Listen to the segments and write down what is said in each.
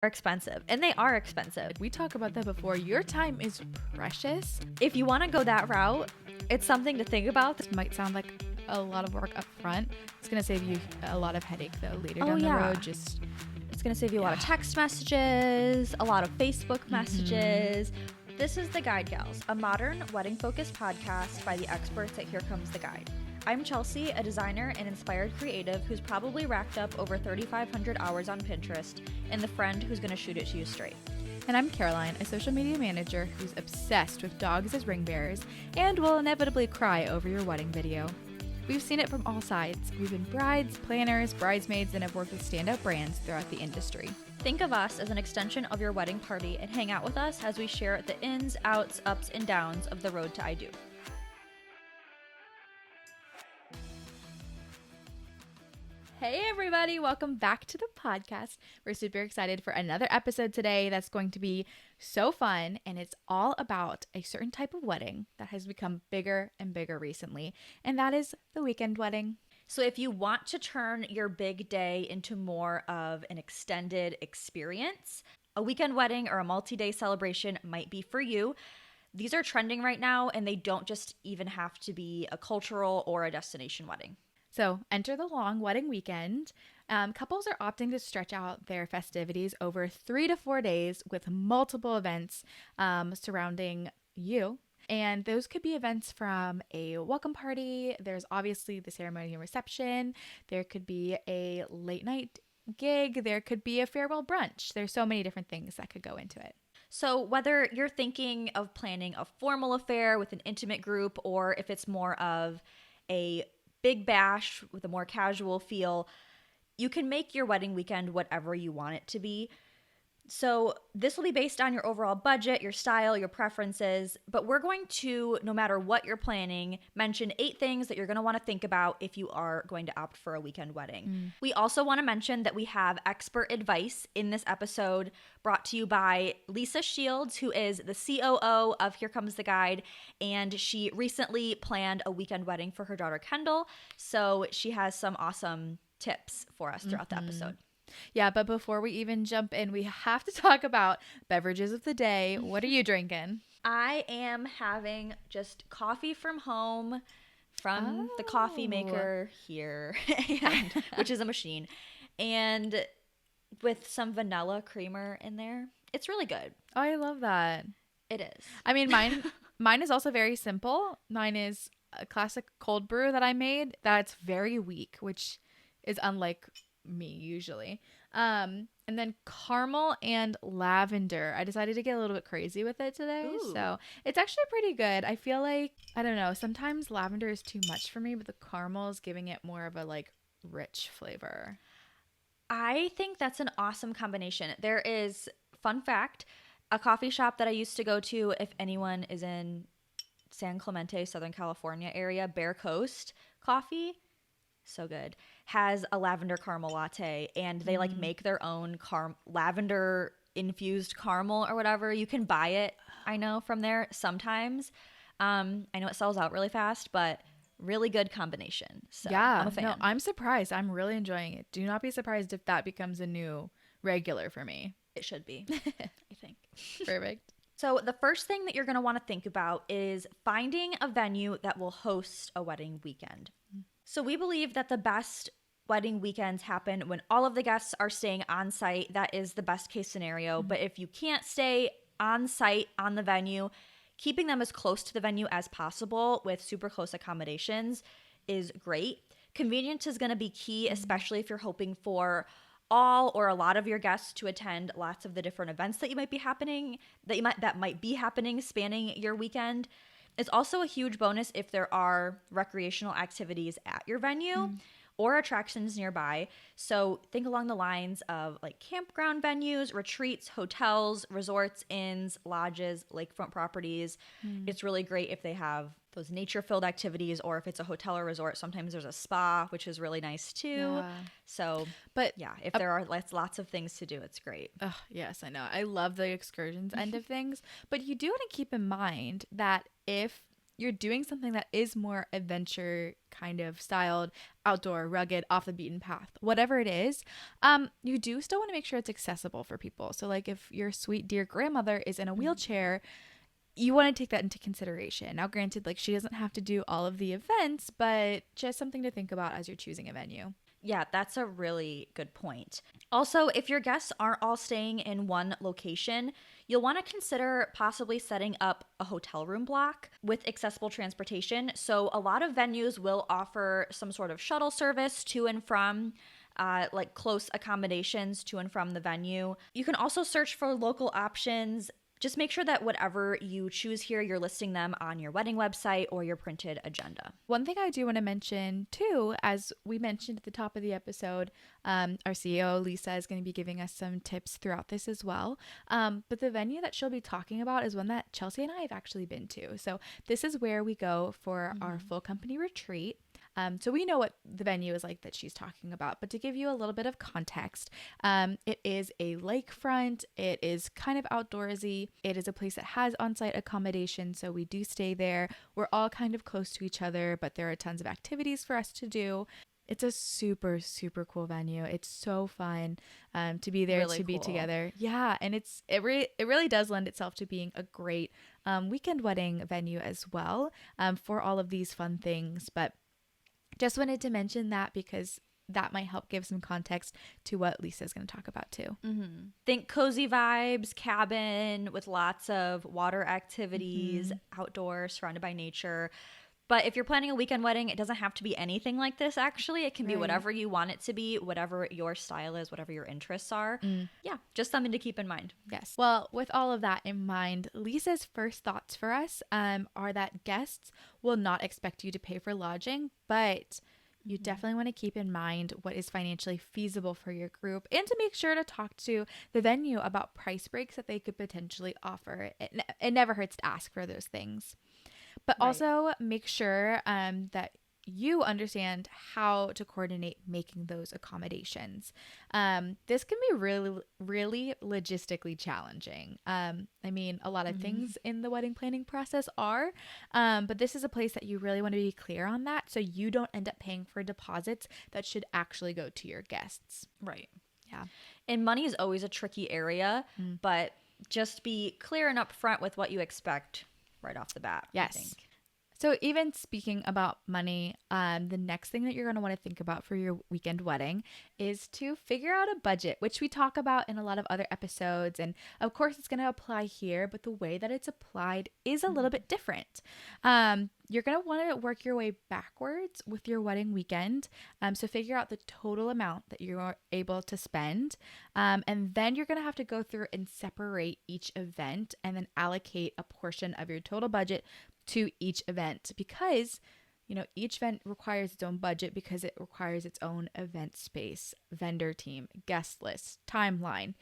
Are expensive, and they are expensive. We talk about that before. Your time is precious. If you want to go that route, it's something to think about. This might sound like a lot of work up front. It's going to save you a lot of headache though later down the road. It's going to save you a lot of text messages, a lot of Facebook messages. This is The Guide Gals, a modern wedding-focused podcast by the experts at Here Comes the Guide. I'm Chelsea, a designer and inspired creative who's probably racked up over 3,500 hours on Pinterest, and the friend who's going to shoot it to you straight. And I'm Caroline, a social media manager who's obsessed with dogs as ring bearers and will inevitably cry over your wedding video. We've seen it from all sides. We've been brides, planners, bridesmaids, and have worked with standout brands throughout the industry. Think of us as an extension of your wedding party and hang out with us as we share the ins, outs, ups, and downs of the road to I Do. Hey everybody, welcome back to the podcast. We're super excited for another episode today that's going to be so fun, and it's all about a certain type of wedding that has become bigger and bigger recently, and that is the weekend wedding. So if you want to turn your big day into more of an extended experience, a weekend wedding or a multi-day celebration might be for you. These are trending right now, and they don't just even have to be a cultural or a destination wedding. So enter the long wedding weekend. Couples are opting to stretch out their festivities over 3 to 4 days with multiple events surrounding you. And those could be events from a welcome party. There's obviously the ceremony and reception. There could be a late night gig. There could be a farewell brunch. There's so many different things that could go into it. So whether you're thinking of planning a formal affair with an intimate group, or if it's more of a big bash with a more casual feel, you can make your wedding weekend whatever you want it to be. So this will be based on your overall budget, your style, your preferences, but we're going to, no matter what you're planning, mention 8 things that you're going to want to think about if you are going to opt for a weekend wedding. We also want to mention that we have expert advice in this episode brought to you by Lisa Shields, who is the COO of Here Comes the Guide, and she recently planned a weekend wedding for her daughter Kendall, so she has some awesome tips for us throughout the episode. Yeah, but before we even jump in, we have to talk about beverages of the day. What are you drinking? I am having just coffee from home from the coffee maker here, which is a machine, and with some vanilla creamer in there. It's really good. Oh, I love that. It is. I mean, mine is also very simple. Mine is a classic cold brew that I made that's very weak, which is unlike me usually. And then caramel and lavender. I decided to get a little bit crazy with it today. Ooh. So it's actually pretty good. I feel like, I don't know, sometimes lavender is too much for me, but the caramel is giving it more of a like rich flavor. I think that's an awesome combination. There is, fun fact, a coffee shop that I used to go to, if anyone is in San Clemente, Southern California area, Bear Coast Coffee, so good, has a lavender caramel latte, and they like make their own lavender infused caramel or whatever. You can buy it, I know, from there sometimes. I know it sells out really fast, but really good combination. So yeah, I'm a fan. No, I'm surprised. I'm really enjoying it. Do not be surprised if that becomes a new regular for me. It should be, I think. Perfect. So the first thing that you're going to want to think about is finding a venue that will host a wedding weekend. So we believe that the best wedding weekends happen when all of the guests are staying on site. That is the best case scenario. But if you can't stay on site on the venue, keeping them as close to the venue as possible with super close accommodations is great. Convenience is going to be key, especially if you're hoping for all or a lot of your guests to attend lots of the different events that might be happening spanning your weekend. It's also a huge bonus if there are recreational activities at your venue or attractions nearby. So think along the lines of like campground venues, retreats, hotels, resorts, inns, lodges, lakefront properties. It's really great if they have those nature-filled activities, or if it's a hotel or resort, sometimes there's a spa, which is really nice too. Yeah. So, but yeah, if there are lots of things to do, it's great. Oh, yes, I know. I love the excursions end of things, but you do want to keep in mind that if you're doing something that is more adventure kind of styled, outdoor, rugged, off the beaten path, whatever it is, you do still want to make sure it's accessible for people. So like if your sweet dear grandmother is in a wheelchair, you want to take that into consideration. Now, granted, like she doesn't have to do all of the events, but just something to think about as you're choosing a venue. Yeah, that's a really good point. Also, if your guests aren't all staying in one location, you'll want to consider possibly setting up a hotel room block with accessible transportation. So, a lot of venues will offer some sort of shuttle service to and from. Like close accommodations to and from the venue. You can also search for local options. Just make sure that whatever you choose here, you're listing them on your wedding website or your printed agenda. One thing I do want to mention too, as we mentioned at the top of the episode, our CEO Lisa is going to be giving us some tips throughout this as well. But the venue that she'll be talking about is one that Chelsea and I have actually been to. So this is where we go for our full company retreat. So we know what the venue is like that she's talking about, but to give you a little bit of context, it is a lakefront. It is kind of outdoorsy. It is a place that has on-site accommodation, so we do stay there. We're all kind of close to each other, but there are tons of activities for us to do. It's a super, super cool venue. It's so fun to be there, Really to be cool. together. Yeah, and it really does lend itself to being a great weekend wedding venue as well for all of these fun things. But just wanted to mention that because that might help give some context to what Lisa's going to talk about too. Think cozy vibes, cabin with lots of water activities, outdoors, surrounded by nature. But if you're planning a weekend wedding, it doesn't have to be anything like this, actually. It can be Right. whatever you want it to be, whatever your style is, whatever your interests are. Yeah, just something to keep in mind. Yes. Well, with all of that in mind, Lisa's first thoughts for us are that guests will not expect you to pay for lodging, but you definitely want to keep in mind what is financially feasible for your group and to make sure to talk to the venue about price breaks that they could potentially offer. It never hurts to ask for those things. But Right. also make sure that you understand how to coordinate making those accommodations. This can be really, really logistically challenging. I mean, a lot of things in the wedding planning process are, but this is a place that you really want to be clear on that so you don't end up paying for deposits that should actually go to your guests. Right. Yeah. And money is always a tricky area, but just be clear and upfront with what you expect right off the bat. Yes. I think. So even speaking about money, the next thing that you're going to want to think about for your weekend wedding is to figure out a budget, which we talk about in a lot of other episodes. And of course, it's going to apply here, but the way that it's applied is a little bit different. You're going to want to work your way backwards with your wedding weekend. So figure out the total amount that you're able to spend. And then you're going to have to go through and separate each event and then allocate a portion of your total budget to each event because, you know, each event requires its own budget because it requires its own event space, vendor team, guest list, timeline.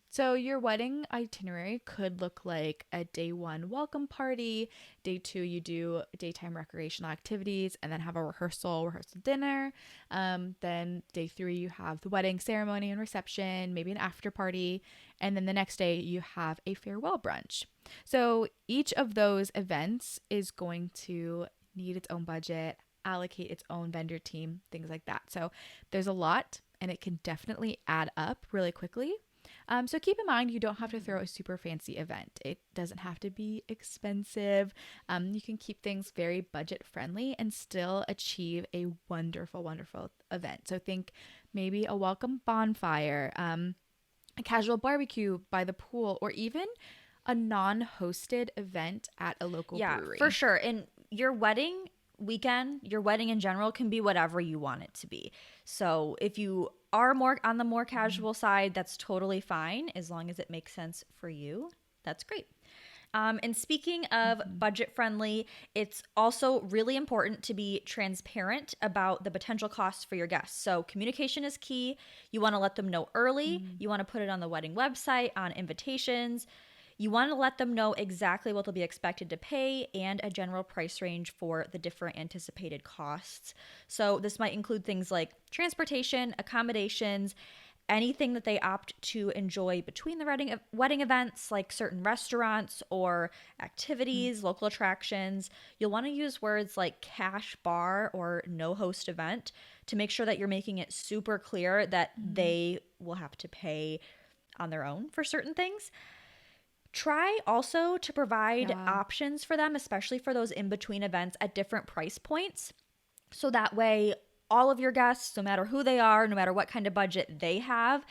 So your wedding itinerary could look like a day 1 welcome party, day 2 you do daytime recreational activities and then have a rehearsal dinner. Then day 3 you have the wedding ceremony and reception, maybe an after party, and then the next day you have a farewell brunch. So each of those events is going to need its own budget, allocate its own vendor team, things like that. So there's a lot and it can definitely add up really quickly. So keep in mind, you don't have to throw a super fancy event. It doesn't have to be expensive. You can keep things very budget friendly and still achieve a wonderful, wonderful event. So think maybe a welcome bonfire, a casual barbecue by the pool, or even a non-hosted event at a local brewery. Yeah, for sure. And your wedding weekend, your wedding in general can be whatever you want it to be. So if you are more on the more casual side, that's totally fine as long as it makes sense for you. That's great. And speaking of budget friendly, it's also really important to be transparent about the potential costs for your guests. So communication is key. You want to let them know early. You want to put it on the wedding website, on invitations. You want to let them know exactly what they'll be expected to pay and a general price range for the different anticipated costs. So this might include things like transportation, accommodations, anything that they opt to enjoy between the wedding events, like certain restaurants or activities, local attractions. You'll want to use words like cash bar or no host event to make sure that you're making it super clear that they will have to pay on their own for certain things. Try also to provide options for them, especially for those in between events at different price points. So that way, all of your guests, no matter who they are, no matter what kind of budget they have,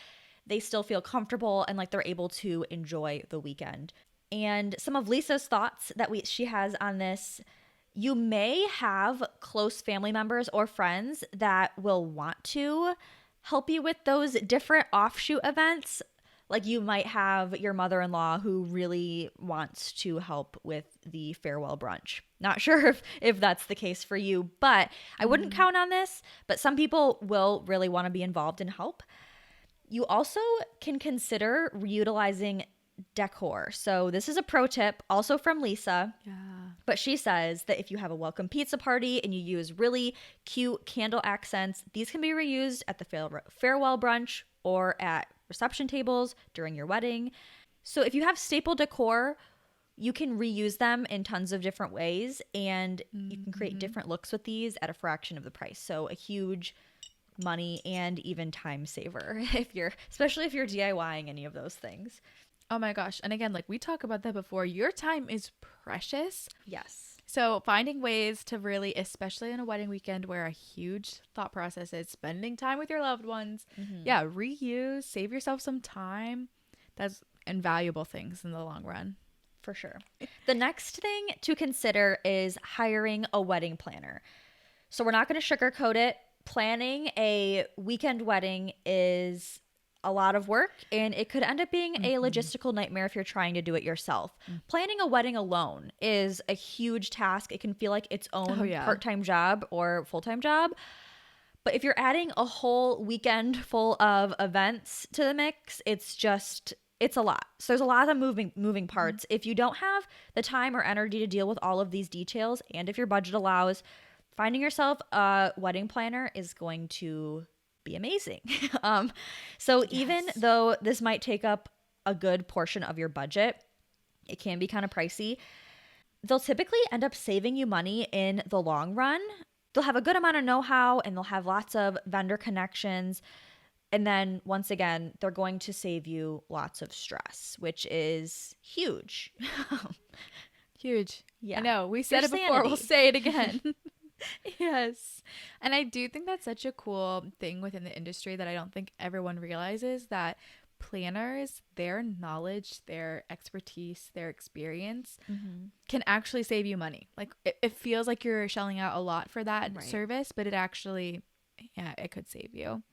they still feel comfortable and like they're able to enjoy the weekend. And some of Lisa's thoughts that she has on this: you may have close family members or friends that will want to help you with those different offshoot events. Like you might have your mother-in-law who really wants to help with the farewell brunch. Not sure if that's the case for you, but I wouldn't count on this. But some people will really want to be involved and help. You also can consider reutilizing decor. So this is a pro tip also from Lisa. Yeah. But she says that if you have a welcome pizza party and you use really cute candle accents, these can be reused at the farewell brunch or at reception tables during your wedding. So if you have staple decor, you can reuse them in tons of different ways, and you can create different looks with these at a fraction of the price. So a huge money and even time saver especially if you're DIYing any of those things. Oh my gosh. And again, like we talked about that before, your time is precious. Yes. So finding ways to really, especially on a wedding weekend where a huge thought process is spending time with your loved ones. Yeah, reuse, save yourself some time. That's invaluable things in the long run. For sure. The next thing to consider is hiring a wedding planner. So we're not going to sugarcoat it. Planning a weekend wedding is a lot of work, and it could end up being a logistical nightmare if you're trying to do it yourself. Planning a wedding alone is a huge task. It can feel like its own part-time job or full-time job. But if you're adding a whole weekend full of events to the mix, it's a lot. So there's a lot of moving parts. If you don't have the time or energy to deal with all of these details, and if your budget allows, finding yourself a wedding planner is going to be amazing. So even though this might take up a good portion of your budget, it can be kind of pricey. They'll typically end up saving you money in the long run. They'll have a good amount of know-how, and they'll have lots of vendor connections. And then once again, they're going to save you lots of stress, which is huge. Huge. Yeah. I know. We said Your it before. sanity. We'll say it again. Yes. And I do think that's such a cool thing within the industry that I don't think everyone realizes, that planners, their knowledge, their expertise, their experience can actually save you money. Like it feels like you're shelling out a lot for that service, but it actually, it could save you.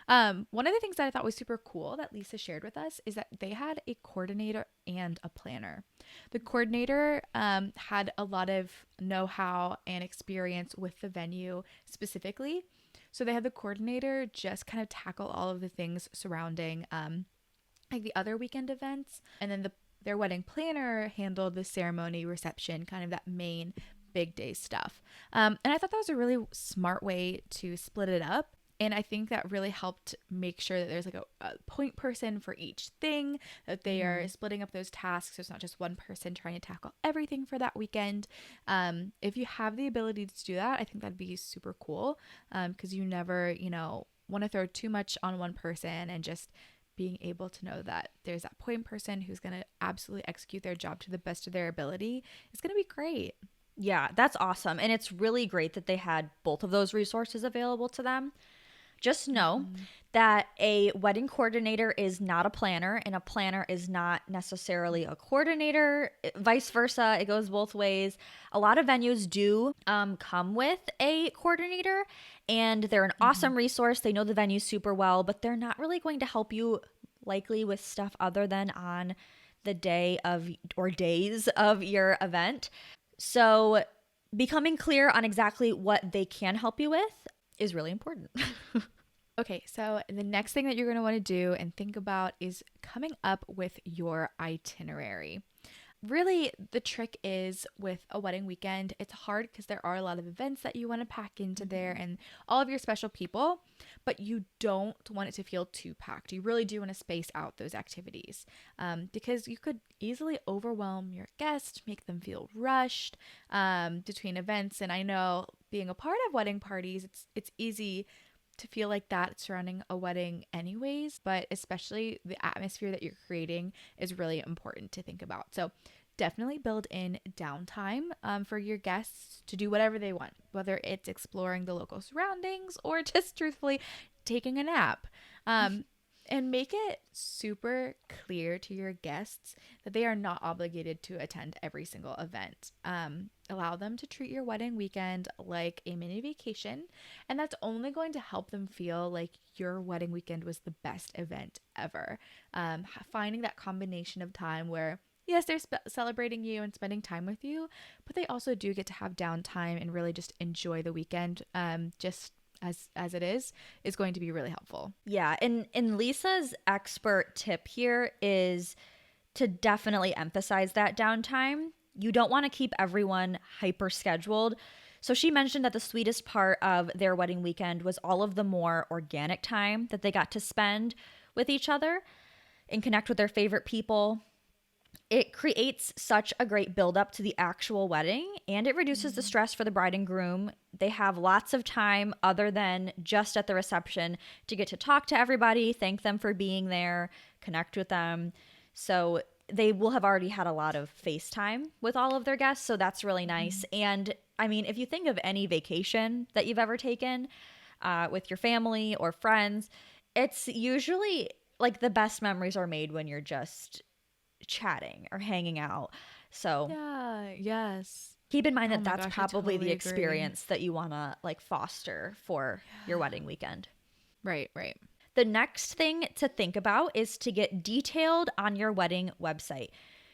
One of the things that I thought was super cool that Lisa shared with us is that they had a coordinator and a planner. The coordinator had a lot of know-how and experience with the venue specifically. So they had the coordinator just kind of tackle all of the things surrounding like the other weekend events. And then their wedding planner handled the ceremony, reception, kind of that main big day stuff. And I thought that was a really smart way to split it up. And I think that really helped make sure that there's like a point person for each thing, that they are splitting up those tasks. So it's not just one person trying to tackle everything for that weekend. If you have the ability to do that, I think that'd be super cool, because you never, want to throw too much on one person, and just being able to know that there's that point person who's going to absolutely execute their job to the best of their ability is going to be great. Yeah, that's awesome. And it's really great that they had both of those resources available to them. Just know that a wedding coordinator is not a planner, and a planner is not necessarily a coordinator. Vice versa, it goes both ways. A lot of venues do come with a coordinator, and they're an awesome resource. They know the venue super well, but they're not really going to help you likely with stuff other than on the day of or days of your event. So becoming clear on exactly what they can help you with is really important. Okay, so the next thing that you're going to want to do and think about is coming up with your itinerary. really the trick is with a wedding weekend, it's hard because there are a lot of events that you want to pack into there and all of your special people, but you don't want it to feel too packed. You really do want to space out those activities, because you could easily overwhelm your guests, make them feel rushed between events. And I know being a part of wedding parties, it's easy to feel like that surrounding a wedding anyways, but especially the atmosphere that you're creating is really important to think about. So definitely build in downtime for your guests to do whatever they want, whether it's exploring the local surroundings or just truthfully taking a nap. And make it super clear to your guests that they are not obligated to attend every single event. Allow them to treat your wedding weekend like a mini vacation, and that's only going to help them feel like your wedding weekend was the best event ever. Finding that combination of time where, yes, they're celebrating you and spending time with you, but they also do get to have downtime and really just enjoy the weekend, just as it is going to be really helpful. Yeah, and Lisa's expert tip here is to definitely emphasize that downtime. You don't want to keep everyone hyper scheduled. So she mentioned that the sweetest part of their wedding weekend was all of the more organic time that they got to spend with each other and connect with their favorite people. It creates such a great buildup to the actual wedding, and it reduces the stress for the bride and groom. They have lots of time other than just at the reception to get to talk to everybody, thank them for being there, connect with them. So they will have already had a lot of FaceTime with all of their guests, so that's really nice. And I mean, if you think of any vacation that you've ever taken with your family or friends, it's usually like the best memories are made when you're just chatting or hanging out. So Yeah, yes. keep in mind Oh that my that's gosh, I probably totally the agree. experience that you want to like foster for your wedding weekend. Right, right. The next thing to think about is to get detailed on your wedding website.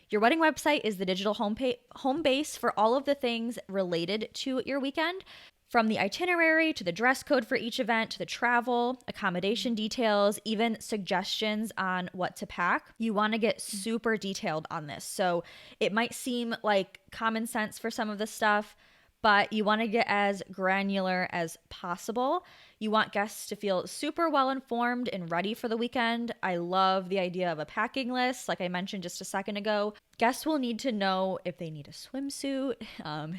Your wedding website is the digital home base for all of the things related to your weekend, from the itinerary to the dress code for each event to the travel, accommodation details, even suggestions on what to pack. You want to get super detailed on this. So it might seem like common sense for some of the stuff, but you want to get as granular as possible. You want guests to feel super well informed and ready for the weekend. I love the idea of a packing list, like I mentioned just a second ago. Guests will need to know if they need a swimsuit,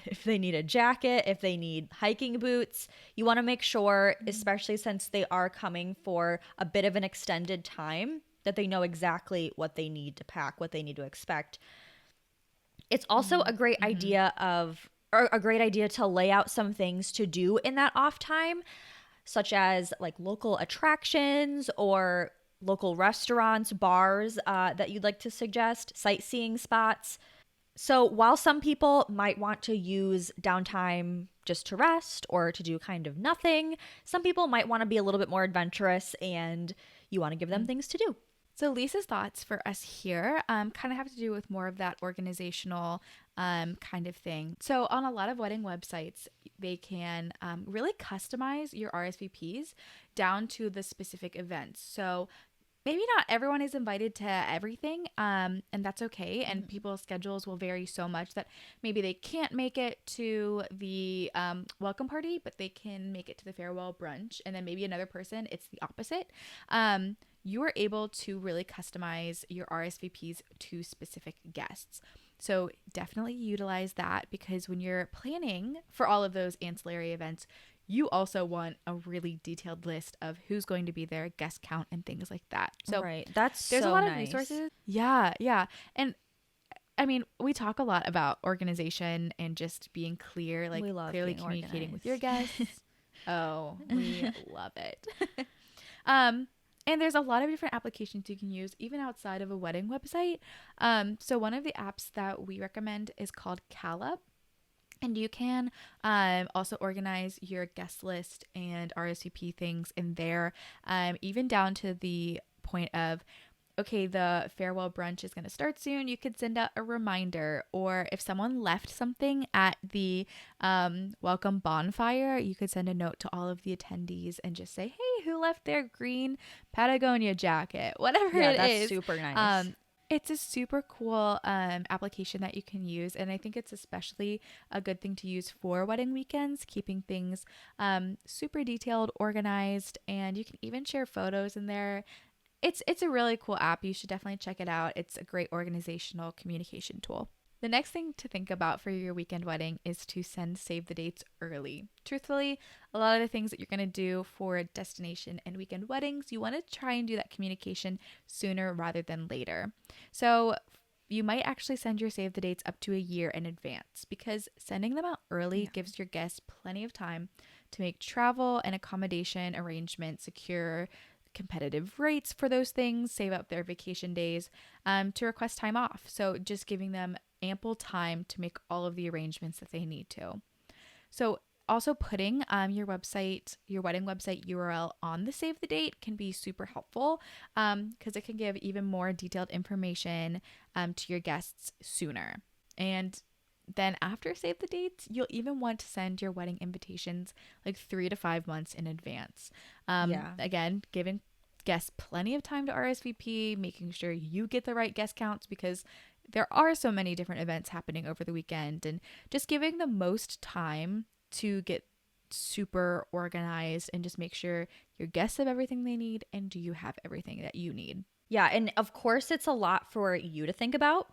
if they need a jacket, if they need hiking boots. You want to make sure, especially since they are coming for a bit of an extended time, that they know exactly what they need to pack, what they need to expect. It's also a great idea to lay out some things to do in that off time, such as like local attractions or local restaurants, bars that you'd like to suggest, sightseeing spots. So while some people might want to use downtime just to rest or to do kind of nothing, some people might want to be a little bit more adventurous and you want to give them things to do. So Lisa's thoughts for us here kind of have to do with more of that organizational kind of thing. So on a lot of wedding websites, they can really customize your RSVPs down to the specific events. So maybe not everyone is invited to everything, and that's okay. And people's schedules will vary so much that maybe they can't make it to the welcome party, but they can make it to the farewell brunch. And then maybe another person, it's the opposite. You are able to really customize your RSVPs to specific guests. So definitely utilize that, because when you're planning for all of those ancillary events, you also want a really detailed list of who's going to be there, guest count, and things like that. So right, that's there's so a lot nice. of resources. Yeah, yeah. And I mean, we talk a lot about organization and just being clear, like clearly communicating with your guests. Oh, we love it. And there's a lot of different applications you can use even outside of a wedding website. So one of the apps that we recommend is called CalUp. And you can also organize your guest list and RSVP things in there, even down to the point of, okay, the farewell brunch is going to start soon. You could send out a reminder, or if someone left something at the welcome bonfire, you could send a note to all of the attendees and just say, hey, who left their green Patagonia jacket? Whatever it is. Yeah, that's super nice. It's a super cool application that you can use. And I think it's especially a good thing to use for wedding weekends, keeping things super detailed, organized, and you can even share photos in there. It's a really cool app. You should definitely check it out. It's a great organizational communication tool. The next thing to think about for your weekend wedding is to send save the dates early. Truthfully, a lot of the things that you're going to do for destination and weekend weddings, you want to try and do that communication sooner rather than later. So you might actually send your save the dates up to a year in advance, because sending them out early gives your guests plenty of time to make travel and accommodation arrangements secure, competitive rates for those things, save up their vacation days, to request time off. So just giving them ample time to make all of the arrangements that they need to. So also putting your wedding website URL on the save the date can be super helpful, because it can give even more detailed information to your guests sooner. And then after save the dates, you'll even want to send your wedding invitations like 3 to 5 months in advance. Again, giving guests plenty of time to RSVP, making sure you get the right guest counts, because there are so many different events happening over the weekend, and just giving the most time to get super organized and just make sure your guests have everything they need and you have everything that you need. Yeah, and of course it's a lot for you to think about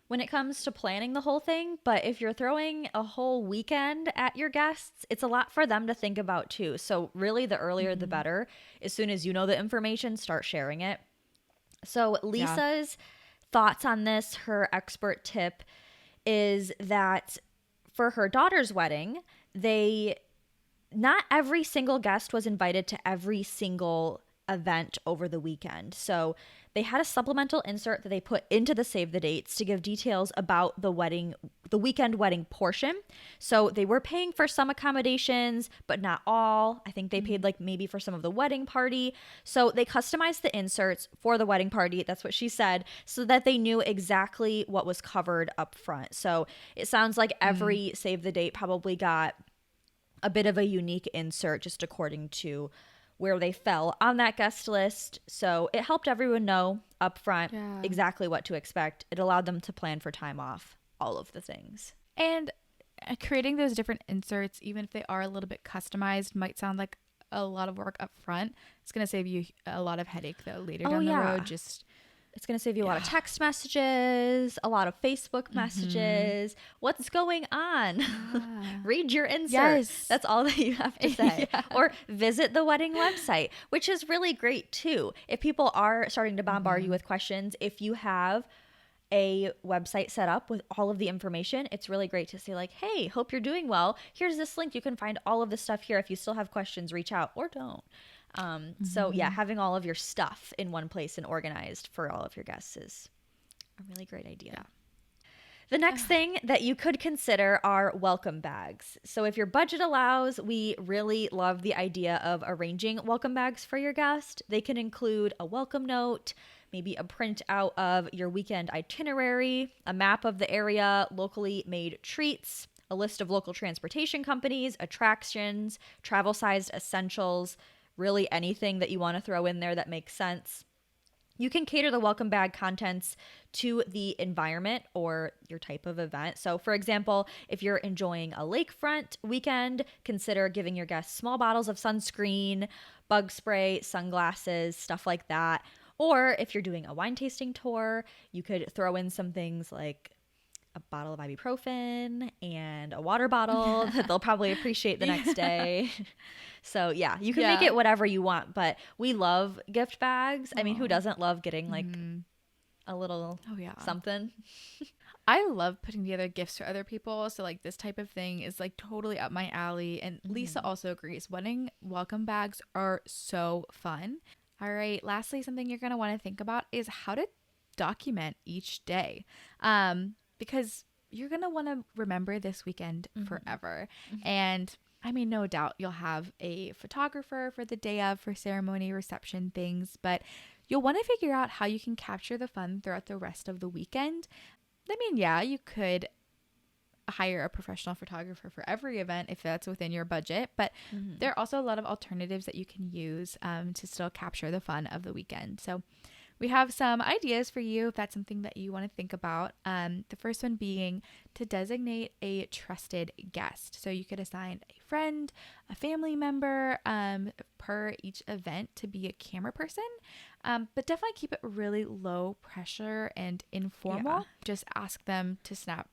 when it comes to planning the whole thing, but if you're throwing a whole weekend at your guests, it's a lot for them to think about too. So really the earlier the better. As soon as you know the information, start sharing it. So Lisa's thoughts on this, her expert tip is that for her daughter's wedding, not every single guest was invited to every single event over the weekend. So they had a supplemental insert that they put into the save the dates to give details about the weekend wedding portion. So they were paying for some accommodations, but not all. I think they paid like maybe for some of the wedding party. So they customized the inserts for the wedding party. That's what she said, so that they knew exactly what was covered up front. So it sounds like every save the date probably got a bit of a unique insert just according to where they fell on that guest list. So it helped everyone know up front exactly what to expect. It allowed them to plan for time off, all of the things. And creating those different inserts, even if they are a little bit customized, might sound like a lot of work up front. It's going to save you a lot of headache though later down the road. It's going to save you a lot of text messages, a lot of Facebook messages. What's going on? Read your insert. Yes. That's all that you have to say. Or visit the wedding website, which is really great too. If people are starting to bombard you with questions, if you have a website set up with all of the information, it's really great to say like, hey, hope you're doing well. Here's this link. You can find all of this stuff here. If you still have questions, reach out or don't. So yeah, having all of your stuff in one place and organized for all of your guests is a really great idea. Yeah. The next thing that you could consider are welcome bags. So if your budget allows, we really love the idea of arranging welcome bags for your guest. They can include a welcome note, maybe a printout of your weekend itinerary, a map of the area, locally made treats, a list of local transportation companies, attractions, travel-sized essentials, really anything that you want to throw in there that makes sense. You can cater the welcome bag contents to the environment or your type of event. So for example, if you're enjoying a lakefront weekend, consider giving your guests small bottles of sunscreen, bug spray, sunglasses, stuff like that. Or if you're doing a wine tasting tour, you could throw in some things like a bottle of ibuprofen and a water bottle that they'll probably appreciate the next day. So yeah, you can make it whatever you want, but we love gift bags. I mean, who doesn't love getting like a little something? I love putting together gifts for other people. So like this type of thing is like totally up my alley. And Lisa also agrees. Wedding welcome bags are so fun. All right. Lastly, something you're going to want to think about is how to document each day. Because you're going to want to remember this weekend forever. And I mean, no doubt you'll have a photographer for the day of, for ceremony, reception, things, but you'll want to figure out how you can capture the fun throughout the rest of the weekend. I mean, yeah, you could hire a professional photographer for every event if that's within your budget, but there are also a lot of alternatives that you can use to still capture the fun of the weekend. So we have some ideas for you if that's something that you want to think about. The first one being to designate a trusted guest. So you could assign a friend, a family member per each event to be a camera person, but definitely keep it really low pressure and informal. Yeah. Just ask them to snap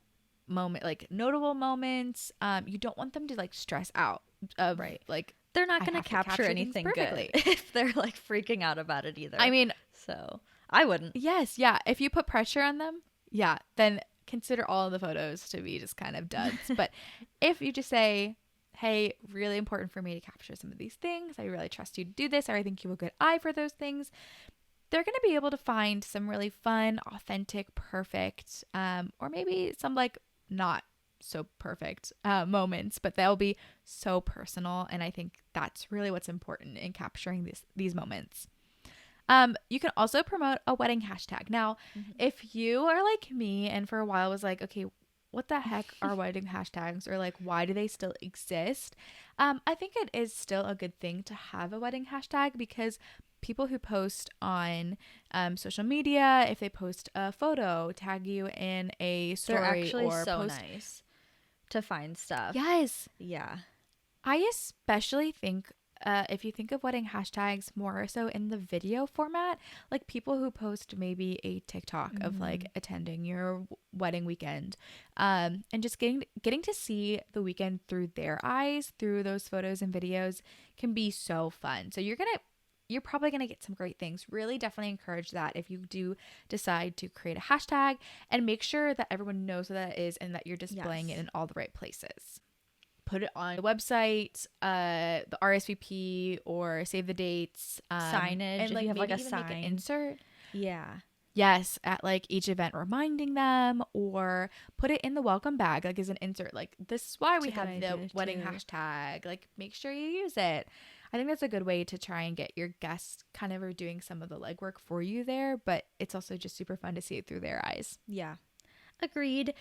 like notable moments. You don't want them to like stress out of Right. like They're not I going to have to capture things anything perfectly. good if they're like freaking out about it either. I mean, So I wouldn't. yes, yeah. If you put pressure on them, yeah, then consider all of the photos to be just kind of duds. But if you just say, hey, really important for me to capture some of these things, I really trust you to do this, or I think you have a good eye for those things, they're going to be able to find some really fun, authentic, perfect, or maybe some like not so perfect moments, but they'll be so personal. And I think that's really what's important in capturing these moments. You can also promote a wedding hashtag. Now, if you are like me and for a while was like, okay, what the heck are wedding hashtags, or like, why do they still exist? I think it is still a good thing to have a wedding hashtag, because people who post on social media, if they post a photo, tag you in a story, They're actually or so post. nice to find stuff. Yes. Yeah. I especially think if you think of wedding hashtags more so in the video format, like people who post maybe a TikTok of like attending your wedding weekend, and just getting to see the weekend through their eyes, through those photos and videos, can be so fun. So you're probably going to get some great things. Really definitely encourage that if you do decide to create a hashtag, and make sure that everyone knows what that is and that you're displaying it in all the right places. Put it on the website, the RSVP, or save the dates, Signage, and if like you have, maybe like, a even make an sign. insert. Yeah. Yes, at like each event, reminding them, or put it in the welcome bag, like as an insert. Like, this is why we That's a have good the idea, wedding too. hashtag. Like, make sure you use it. I think that's a good way to try and get your guests kind of are doing some of the legwork for you there, but it's also just super fun to see it through their eyes. Yeah. Agreed.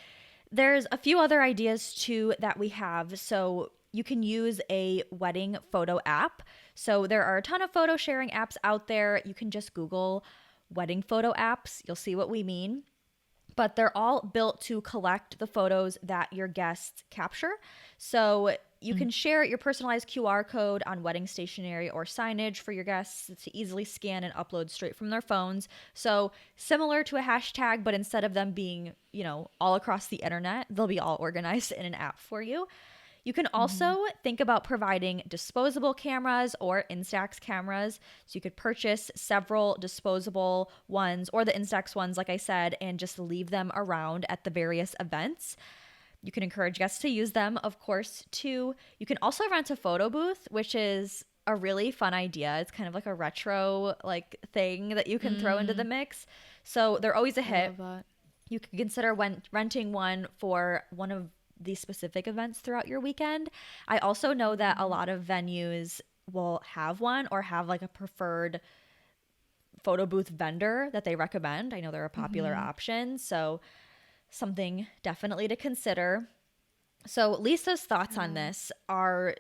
There's a few other ideas too that we have. So you can use a wedding photo app. So there are a ton of photo sharing apps out there. You can just Google wedding photo apps. You'll see what we mean. But they're all built to collect the photos that your guests capture. So you can share your personalized QR code on wedding stationery or signage for your guests to easily scan and upload straight from their phones. So similar to a hashtag, but instead of them being, all across the internet, they'll be all organized in an app for you. You can also think about providing disposable cameras or Instax cameras. So you could purchase several disposable ones, or the Instax ones, like I said, and just leave them around at the various events. You can encourage guests to use them, of course, too. You can also rent a photo booth, which is a really fun idea. It's kind of like a retro thing that you can throw into the mix. So they're always a I hit. love that. You could consider renting one for one of these specific events throughout your weekend. I also know that a lot of venues will have one, or have like a preferred photo booth vendor that they recommend. I know they're a popular option, so something definitely to consider. So Lisa's thoughts on this are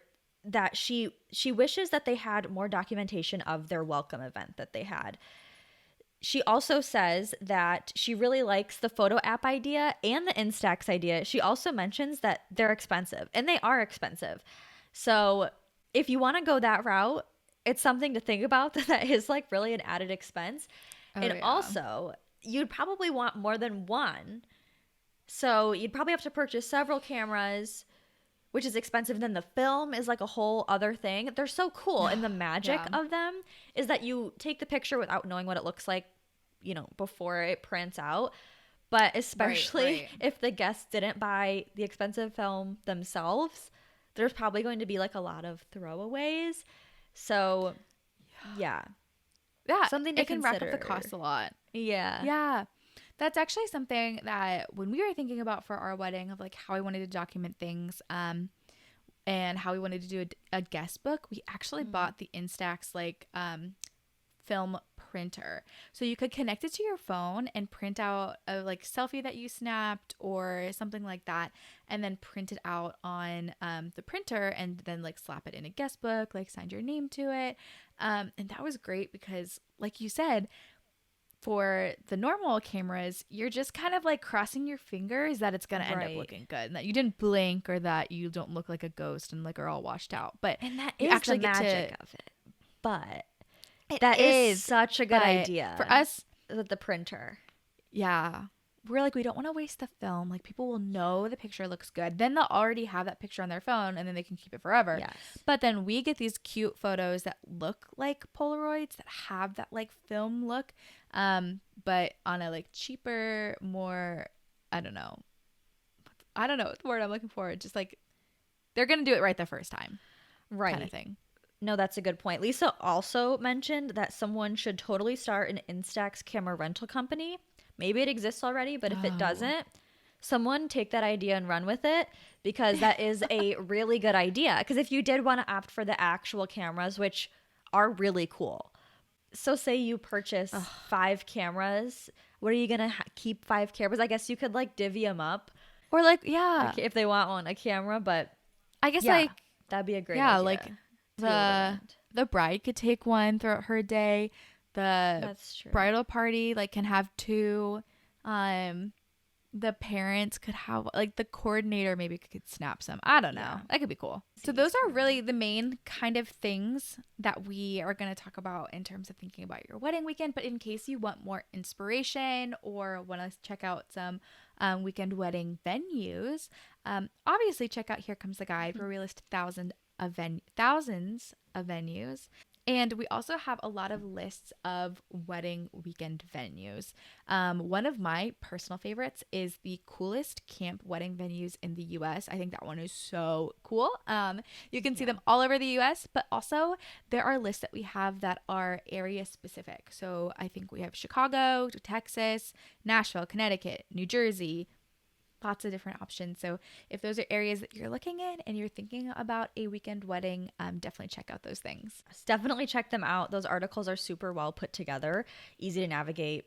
that she wishes that they had more documentation of their welcome event that they had. She also says that she really likes the photo app idea and the Instax idea. She also mentions that they're expensive, and they are expensive. So if you want to go that route, it's something to think about, that is like really an added expense. And yeah. also, you'd probably want more than one. So you'd probably have to purchase several cameras, which is expensive. Then the film is like a whole other thing. They're so cool. And the magic Yeah. of them is that you take the picture without knowing what it looks like, before it prints out. But especially right. if the guests didn't buy the expensive film themselves, there's probably going to be like a lot of throwaways. So, yeah. Yeah, Something to it can rack up the consider. cost a lot. Yeah. Yeah. That's actually something that when we were thinking about for our wedding, of like how we wanted to document things, and how we wanted to do a guest book, we actually bought the Instax film printer. So you could connect it to your phone and print out a selfie that you snapped or something like that, and then print it out on the printer, and then slap it in a guest book, sign your name to it. And that was great because, like you said, For the normal cameras, you're just kind of like crossing your fingers that it's going to end up Right. looking good and that you didn't blink or that you don't look like a ghost and like are all washed out. But And that you is actually the get magic to, of it. But it that is is such a good but idea for us. with the printer. Yeah. We're like, we don't want to waste the film. Like, people will know the picture looks good. Then they'll already have that picture on their phone and then they can keep it forever. Yes. But then we get these cute photos that look like Polaroids, that have that like film look, but on a like cheaper, more, I don't know what word I'm looking for. Just like, they're going to do it right the first time. Right. Kind of thing. No, that's a good point. Lisa also mentioned that someone should totally start an Instax camera rental company. Maybe it exists already, but if it doesn't, someone take that idea and run with it, because that is a really good idea. Because if you did want to opt for the actual cameras, which are really cool. So say you purchase 5 cameras. What are you going to keep 5 cameras? I guess you could like divvy them up. Or like, yeah. Like, if they want a camera, but I guess yeah, like, that'd be a great yeah, idea. like to be able to rent. the bride could take one throughout her day. The That's true. bridal party like can have 2. The parents could have, like, the coordinator maybe could snap some. I don't know. Yeah. That could be cool. So those are really the main kind of things that we are going to talk about in terms of thinking about your wedding weekend. But in case you want more inspiration or want to check out some weekend wedding venues, obviously check out Here Comes the Guide, where we list thousands of venues. And we also have a lot of lists of wedding weekend venues. One of my personal favorites is the coolest camp wedding venues in the U.S. I think that one is so cool. You can see them all over the U.S., but also there are lists that we have that are area specific. So I think we have Chicago, Texas, Nashville, Connecticut, New Jersey, lots of different options. So if those are areas that you're looking in and you're thinking about a weekend wedding, definitely check out those things. Definitely check them out. Those articles are super well put together, easy to navigate.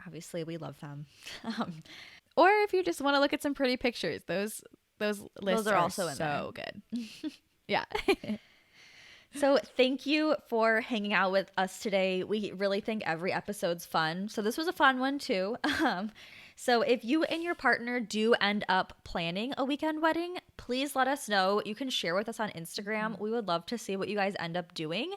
Obviously, we love them. Or if you just want to look at some pretty pictures, those lists are also in so good. Yeah. So thank you for hanging out with us today. We really think every episode's fun. So this was a fun one too. So if you and your partner do end up planning a weekend wedding, please let us know. You can share with us on Instagram. We would love to see what you guys end up doing.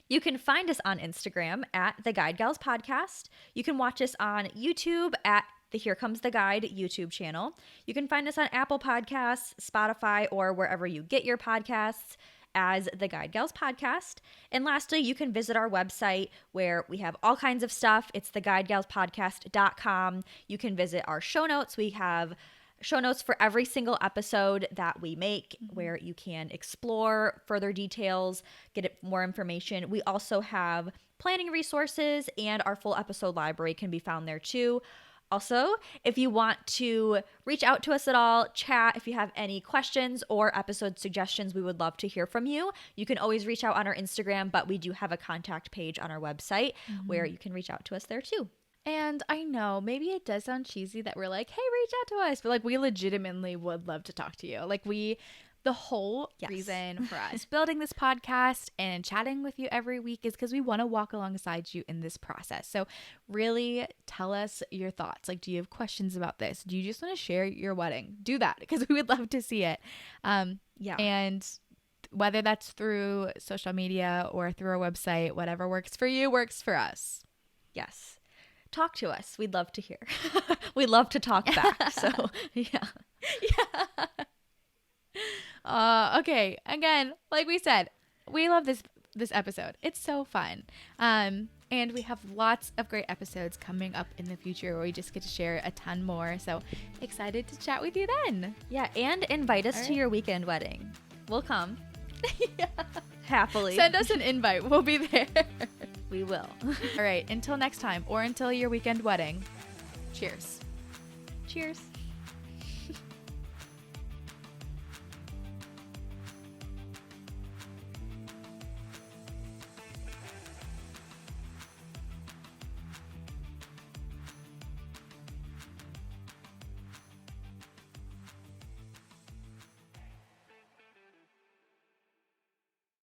You can find us on Instagram at The Guide Gals Podcast. You can watch us on YouTube at the Here Comes the Guide YouTube channel. You can find us on Apple Podcasts, Spotify, or wherever you get your podcasts as The Guide Gals Podcast. And lastly, you can visit our website where we have all kinds of stuff. It's theguidegalspodcast.com. You can visit our show notes. We have show notes for every single episode that we make, where you can explore further details, get more information. We also have planning resources, and our full episode library can be found there too. Also, if you want to reach out to us at all, chat, if you have any questions or episode suggestions, we would love to hear from you. You can always reach out on our Instagram, but we do have a contact page on our website where you can reach out to us there too. And I know maybe it does sound cheesy that we're like, hey, reach out to us, but like, we legitimately would love to talk to you. Like, the whole reason for us building this podcast and chatting with you every week is because we want to walk alongside you in this process. So really tell us your thoughts. Like, do you have questions about this? Do you just want to share your wedding? Do that, because we would love to see it. And whether that's through social media or through our website, whatever works for you works for us. Yes. Talk to us. We'd love to hear. We love to talk back. So yeah. Okay. Again, like we said, we love this episode. It's so fun. And we have lots of great episodes coming up in the future where we just get to share a ton more. So excited to chat with you then. Yeah. And invite us to your weekend wedding. We'll come. Happily. Send us an invite. We'll be there. We will. All right. Until next time, or until your weekend wedding. Cheers. Cheers.